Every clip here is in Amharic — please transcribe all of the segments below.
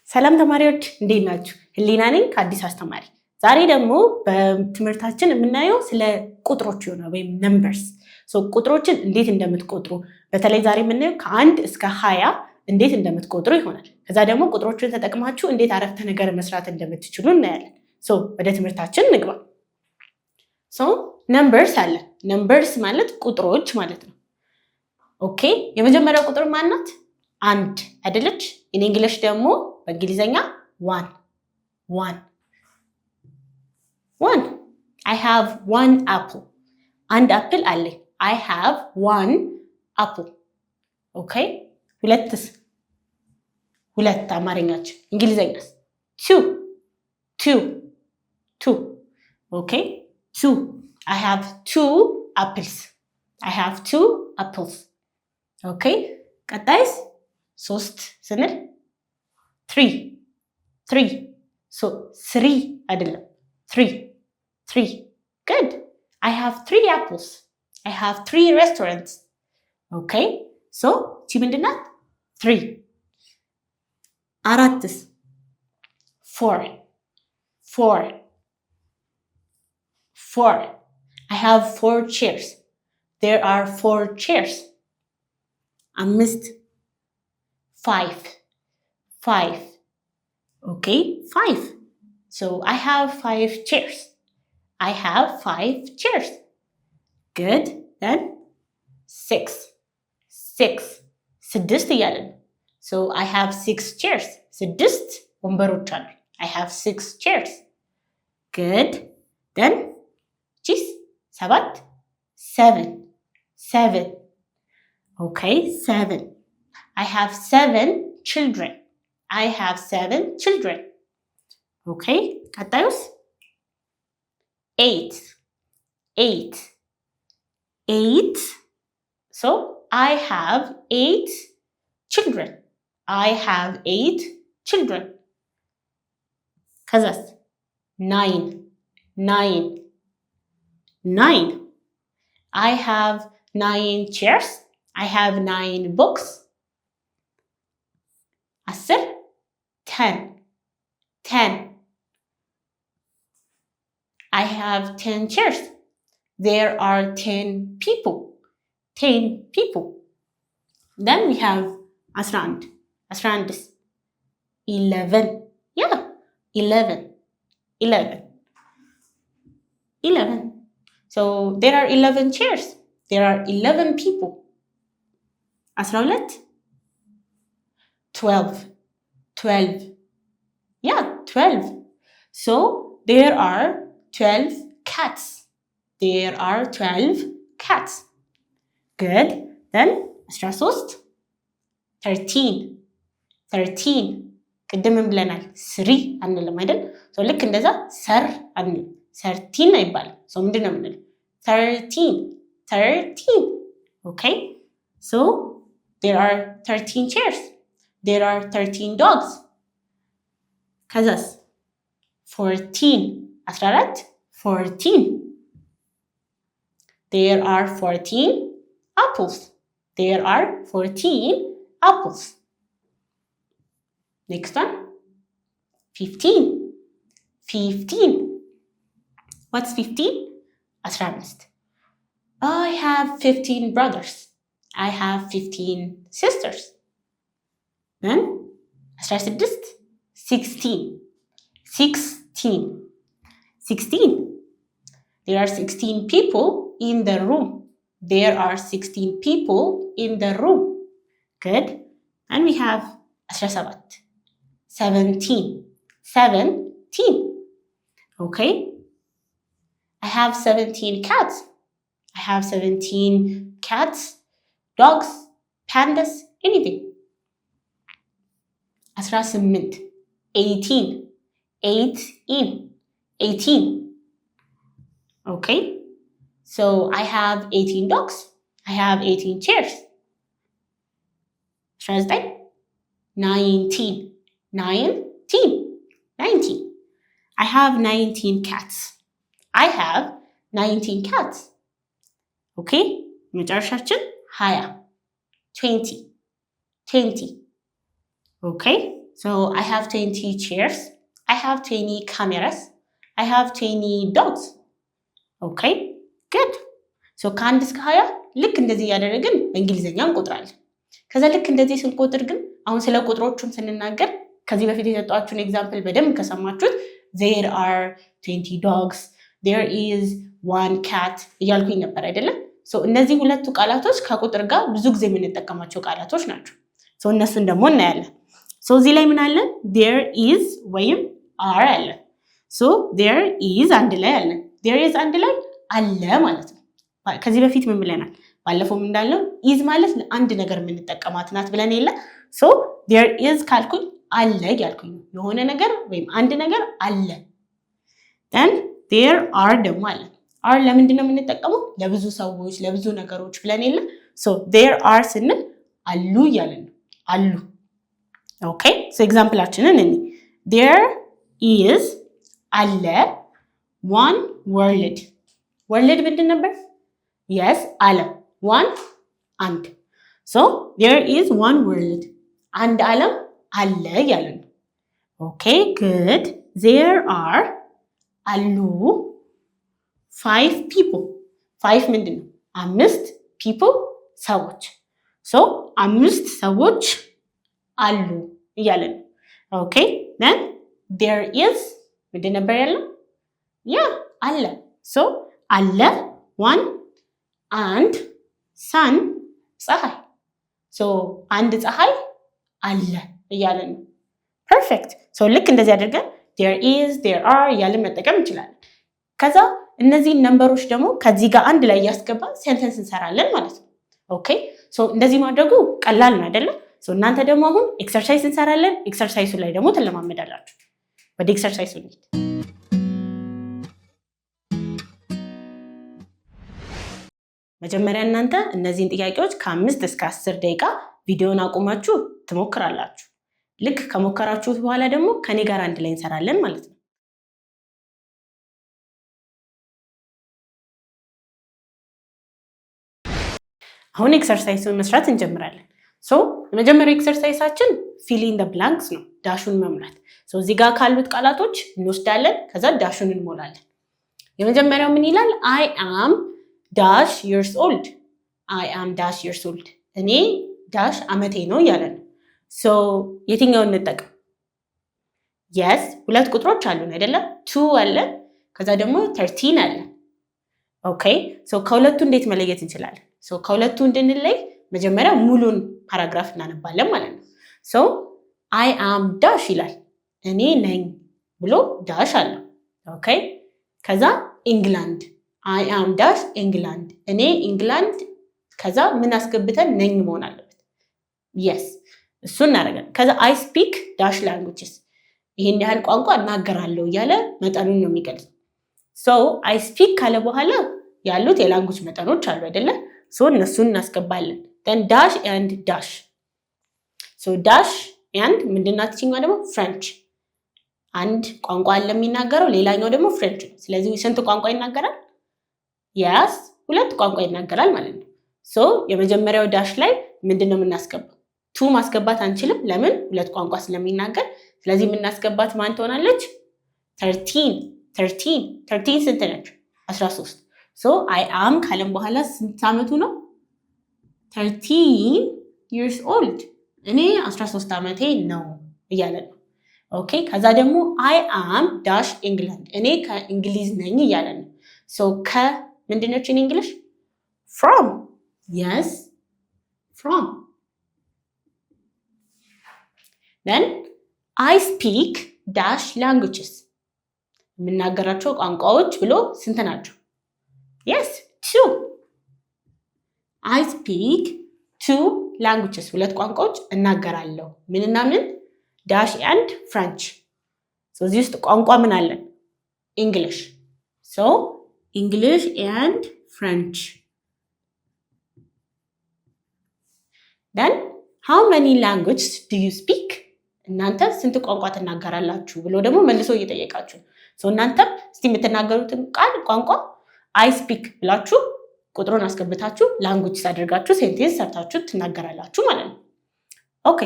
ሰላም ተማሪዎች እንዴት ናችሁ? ህሊና ነኝ ከአዲስ አስተማሪ። ዛሬ ደግሞ በትምህርታችን የምናየው ስለ ቁጥሮች ይሆናል ወይም ነምበርስ። ቁጥሮችን እንዴት እንደምትቆጥሩ በተለይ ዛሬ የምናየው ከ1 እስከ 20 እንዴት እንደምትቆጥሩ ይሆናል። ከዛ ደግሞ ቁጥሮችን ተጠቅማችሁ እንዴት አረፍተ ነገር መስራት እንደምትችሉ እናያለን። ወደ ትምህርታችን እንግባ። ነምበርስ አለ። ነምበርስ ማለት ቁጥሮች ማለት ነው። ኦኬ፣ የመጀመሪያው ቁጥር ማናት? 1 አይደለች? ኢን እንግሊሽ ደግሞ በእንግሊዘኛ 1 I have 1 apple. አንድ አፕል አለኝ። I have 1 apple. ኦኬ፣ ሁለትስ? ሁለት አማርኛችን። እንግሊዘኛስ? 2 ኦኬ፣ 2 I have 2 apples. ኦኬ፣ ቀጣይስ? 3 ስንል 3 3 አይደለም 3 good. I have 3 apples. I have 3 restaurants. Okay, ቺ ምንድን ናት? 3 አራትስ? 4 I have 4 chairs. There are 4 chairs. አምስት? 5 okay, 5 I have 5 chairs. Good. Then 6 ስድስት እያለን I have 6 chairs. ስድስት ወንበሮች አሉ። I have 6 chairs. Good. Then ቺስ 7 okay, 7 I have 7 children. Okay, ቀጣዩስ? 8 I have 8 children. ከዛስ? 9 I have 9 chairs. I have 9 books. 10 I have 10 chairs. There are 10 people. Then we have 11 yeah, 11 there are 11 chairs. There are 11 people. 12 yeah, 12 there are 12 cats. Good. Then 13 ቅድም ብለናል 3 አንልም አይደል? ልክ እንደዛ ሰር አንልም። 13 አይባልም። ምንድን ነው የምንለው? 13 okay, there are 13 chairs. There are 13 dogs. ከዛስ? 14 There are 14 apples. Next one. 15 What's 15? 15 I have 15 brothers. I have 15 sisters. Then 16 There are 16 people in the room. Good. And we have 17 okay, I have 17 cats. Dogs, pandas, anything. 18 okay, I have 18 dogs. I have 18 chairs. 19 I have 19 cats. okay, መጨረሻችን 20 20 okay, So I have 20 chairs. I have 20 cameras. I have 20 dogs. Okay, good. So ከአንድ እስከ 20 ልክ እንደዚህ እያደረግን በእንግሊዝኛ እንቆጥራለን። ከዛ ልክ እንደዚህ ስንቆጥር ግን አሁን ስለ ቁጥሮቹን ስንናገር ከዚህ በፊት የሰጧችሁን ኤግዛምፕል በደንብ ከሰማችሁት there are 20 dogs, there is 1 cat እያልኩኝ ነበር አይደለም? ሶ እነዚህ ሁለቱ ቃላቶች ከቁጥር ጋር ብዙ ጊዜ የምንጠቀማቸው ቃላቶች ናቸው። ሶ እነሱን ደግሞ እናያለን። ሶ እዚህ ላይ ምን አለ? there is ወይም are አለ። ሶ there is አንድ ላይ አለ። there is አንድ ላይ አለ ማለት ነው። ከዚህ በፊት ምን ብለናል? ባለፈውም እንዳለው is ማለት ለአንድ ነገር የምንጠቀማት ናት ብለን የለ? ሶ there is ካልኩኝ አለ ያልኩኝ የሆነ ነገር ወይም አንድ ነገር አለ። then there are ደግሞ አለ። are ለምንድን ነው የምንጠቀመው? ለብዙ ሰዎች ለብዙ ነገሮች ብለን የለ? ሶ there are ስንል አሉ እያለን ነው። አሉ። ኦኬ ሶ ኤግዛምፕላችንን እኔ there is አለ one world world ምንድን ነበር? yes ዓለም one አንድ so there is one world አንድ ዓለም አለ እያለን ነው። ኦኬ good there are አሉ 5 people 5 ምንድን ነው? 5 people ሰዎች so 5 ሰዎች አሉ እያለን ነው። ኦኬ then there is ምንድን ነበር ያለው? አለ so አለ one and sun ፀሐይ so አንድ ፀሐይ አለ እያለን ነው። ፐርፌክት ሶ ልክ እንደዚህ አድርገን there is there are እያለን መጠቀም እንችላለን። ከዛ እነዚህን ነምበሮች ደግሞ ከዚህ ጋር አንድ ላይ እያስገባ ሴንተንስ እንሰራለን ማለት ነው። ኦኬ ሶ እንደዚህ ማድረጉ ቀላል ነው አይደለ? ሶ እናንተ ደግሞ አሁን ኤክሰርሳይዝ እንሰራለን። ኤክሰርሳይዙ ላይ ደግሞ ትለማመዳላችሁ። ወደ ኤክሰርሳይዙ እንሂድ። መጀመሪያ እናንተ እነዚህን ጥያቄዎች ከ5 እስከ 10 ደቂቃ ቪዲዮን አቁማችሁ ትሞክራላችሁ። ልክ ከሞከራችሁት በኋላ ደግሞ ከኔ ጋር አንድ ላይ እንሰራለን ማለት ነው። አሁን ኤክሰርሳይዙን መስራት እንጀምራለን። ሶ የመጀመሪያው ኤክሰርሳይዛችን fill in the blanks ነው፣ ዳሹን መሙላት። ሶ እዚህ ጋር ካሉት ቃላቶች እንወስዳለን፣ ከዛ ዳሹን እንሞላለን። የመጀመሪያው ምን ይላል? I am dash years old I am dash years old እኔ ዳሽ አመቴ ነው እያለ ነው። ሶ የትኛውን እንጠቀም? yes ሁለት ቁጥሮች አሉን አይደለም? 2 አለ ከዛ ደግሞ 13 አለ። ኦኬ ሶ ከሁለቱ እንዴት መለየት እንችላለን? ሶ ከሁለቱ እንድንለይ መጀመሪያ ሙሉን ፓራግራፍ እናነባለን ማለት ነው። ሶ I am dash ይላል እኔ ነኝ ብሎ ዳሽ አለው። ኦኬ ከዛ ኢንግላንድ I am dash ኢንግላንድ እኔ ኢንግላንድ ከዛ ምን አስገብተን ነኝ መሆን አለበት። yes እሱን እናደርጋለን። ከዛ I speak dash languages ይሄን ያህል ቋንቋ እናገራለሁ እያለ መጠኑን ነው የሚገልጸው። ሶ I speak ካለ በኋላ ያሉት የላንጉጅ መጠኖች አሉ አይደለ? ሶ እነሱን እናስገባለን። then dash and dash ሶ dash and ምንድናት? ይችኛው ደግሞ ፍሬንች አንድ ቋንቋ አለ የሚናገረው፣ ሌላኛው ደግሞ ፍሬንች ነው። ስለዚህ ስንት ቋንቋ ይናገራል? yes ሁለት ቋንቋ ይናገራል ማለት ነው። ሶ የመጀመሪያው ዳሽ ላይ ምንድነው የምናስገባው? 2 ማስገባት አንችልም። ለምን? ሁለት ቋንቋ ስለሚናገር። ስለዚህ የምናስገባት ማን ትሆናለች? 13 ስንት ነች? 13 ሶ I am ካለም በኋላ ስንት ዓመቱ ነው? 13 years old እኔ 13 ዓመቴ ነው እያለ ነው። ኦኬ ከዛ ደግሞ I am dash England እኔ ከእንግሊዝ ነኝ እያለ ነው። ሶ ከምንድነች in English? from yes from then I speak dash languages የምናገራቸው ቋንቋዎች ብሎ ስንት ናቸው? yes 2 I speak 2 languages ሁለት ቋንቋዎች እናገራለሁ። ምንና ምን? dash and French so እዚህ ውስጥ ቋንቋ ምን አለን? English so English and French then how many languages do you speak እናንተ ስንት ቋንቋ ትናገራላችሁ ብሎ ደግሞ መልሶ እየጠየቃችሁ ሶ እናንተ እስቲ የምትናገሩትን ቃል ቋንቋ I speak ብላችሁ ቁጥሩን አስገብታችሁ ላንጉጅ አድርጋችሁ ሴንቴንስ ሰርታችሁ ትናገራላችሁ ማለት ነው። ኦኬ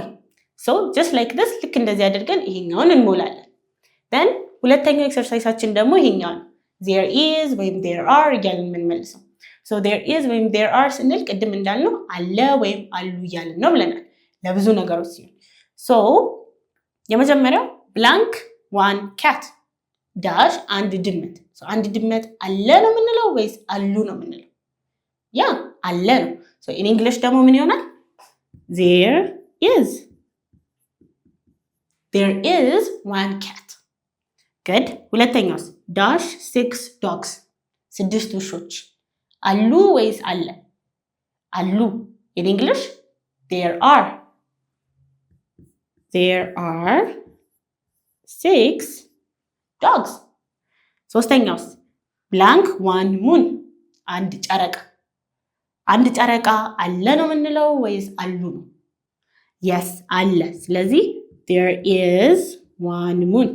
ሶ ጀስት ላይክ ዲስ ልክ እንደዚህ አድርገን ይሄኛውን እንሞላለን። then ሁለተኛው ኤክሰርሳይሳችን ደግሞ ይሄኛው ነው። there is ወይም there are እያልን የምንመልሰው። so there is ወይም there are ስንል ቅድም እንዳልነው አለ ወይም አሉ እያልን ነው ብለናል ለብዙ ነገሮች ሲሆን። so የመጀመሪያው blank one cat ዳሽ አንድ ድመት። so አንድ ድመት አለ ነው የምንለው ወይስ አሉ ነው የምንለው? ያ አለ ነው። so in English ደግሞ ምን ይሆናል? there is one cat. good ሁለተኛውስ dash 6 dogs 6 ውሾች አሉ ወይስ አለ? አሉ። in English there are 6 dogs. ሶስተኛውስ blank one moon አንድ ጨረቃ አለ ነው የምንለው ወይስ አሉ ነው? yes አለ። ስለዚህ there is one moon.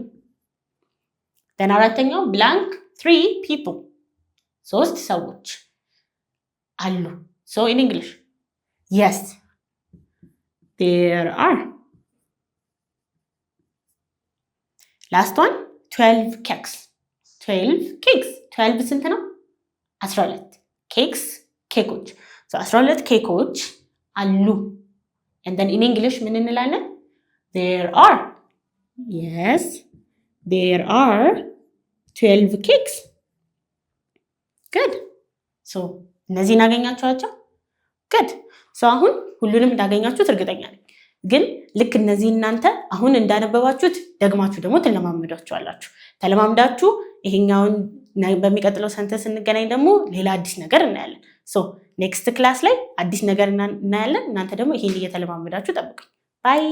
then አራተኛው blank 3 people 3 ሰዎች አሉ። so in English yes there are. last one 12 cakes 12 ስንት ነው? 12 cakes ኬኮች። so 12 ኬኮች አሉ። and then in English ምን እንላለን? there are. yes there are 12 cakes. good. so እነዚህን አገኛችኋቸው? good. so አሁን ሁሉንም እንዳገኛችሁት እርግጠኛ ነኝ። ግን ልክ እነዚህ እናንተ አሁን እንዳነበባችሁት ደግማችሁ ደግሞ ትለማመዷቸዋላችሁ። ተለማምዳችሁ ይሄኛውን በሚቀጥለው ሰንተንስ እንገናኝ ደግሞ ሌላ አዲስ ነገር እናያለን። ሶ ኔክስት ክላስ ላይ አዲስ ነገር እናያለን። እናንተ ደግሞ ይሄን እየተለማመዳችሁ ጠብቁኝ። ባይ